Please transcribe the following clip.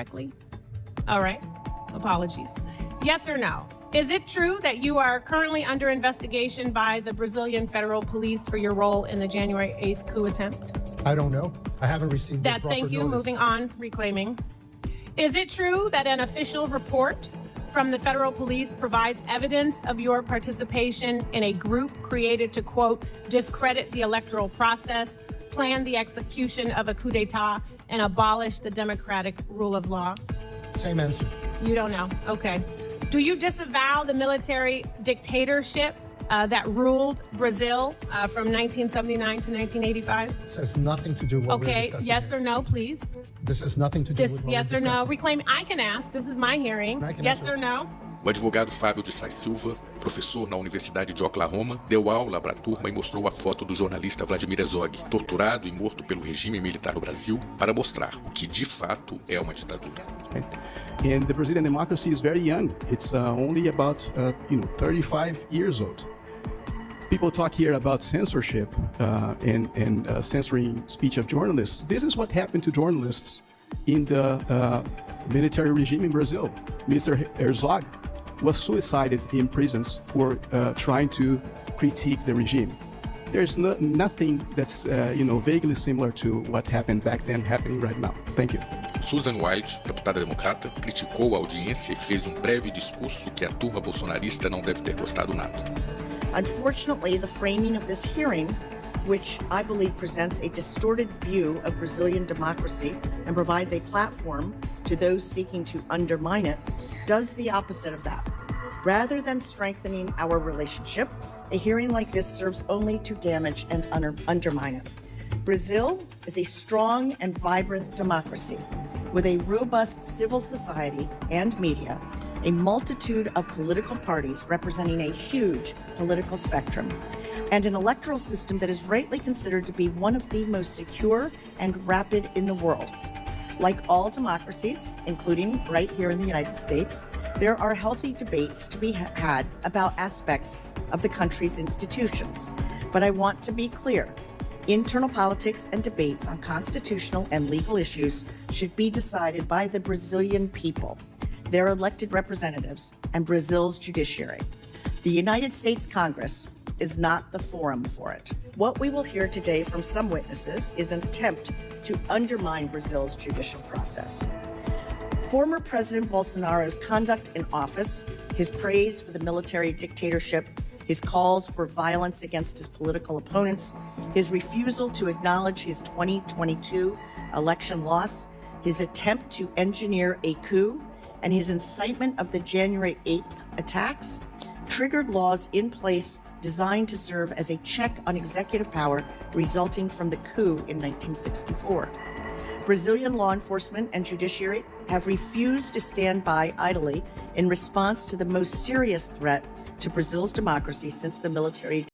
correctly? All right. Apologies. Yes or no? Is it true that you are currently under investigation by the Brazilian Federal Police for your role in the January 8th coup attempt? I don't know. I haven't received That, the proper thank you. notice. Moving on, reclaiming. Is it true that an official report from the federal police provides evidence of your participation in a group created to, quote, discredit the electoral process, plan the execution of a coup d'etat, and abolish the democratic rule of law? Same answer. You don't know. Okay. Do you disavow the military dictatorship that ruled Brazil from 1979 to 1985? This has nothing to do with what we're Okay. discussing Yes here. or no, please? This has nothing to do This with what yes we're or no? discussing. Reclaim. I can ask. This is my hearing. I can Yes answer. or no? O advogado Fábio de Sá Silva, professor na Universidade de Oklahoma, deu aula para a turma e mostrou a foto do jornalista Vladimir Herzog, torturado e morto pelo regime militar no Brasil, para mostrar o que de fato é uma ditadura. And the Brazilian democracy is very young. It's only about 35 years old. People talk here about censorship and censoring speech of journalists. This is what happened to journalists in the military regime in Brazil. Mr. Herzog was suicided in prisons for trying to critique the regime. There's nothing that's vaguely similar to what happened back then happening right now. Thank you. Susan White, deputada democrata, criticou a audiência e fez um breve discurso que a turma bolsonarista não deve ter gostado nada. Unfortunately, the framing of this hearing, which I believe presents a distorted view of Brazilian democracy and provides a platform to those seeking to undermine it, does the opposite of that. Rather than strengthening our relationship, a hearing like this serves only to damage and undermine it. Brazil is a strong and vibrant democracy with a robust civil society and media, a multitude of political parties representing a huge political spectrum, and an electoral system that is rightly considered to be one of the most secure and rapid in the world. Like all democracies, including right here in the United States, there are healthy debates to be had about aspects of the country's institutions. But I want to be clear. Internal politics and debates on constitutional and legal issues should be decided by the Brazilian people, their elected representatives, and Brazil's judiciary. The United States Congress is not the forum for it. What we will hear today from some witnesses is an attempt to undermine Brazil's judicial process. Former President Bolsonaro's conduct in office, his praise for the military dictatorship, his calls for violence against his political opponents, his refusal to acknowledge his 2022 election loss, his attempt to engineer a coup, and his incitement of the January 8th attacks triggered laws in place designed to serve as a check on executive power resulting from the coup in 1964. Brazilian law enforcement and judiciary have refused to stand by idly in response to the most serious threat to Brazil's democracy since the military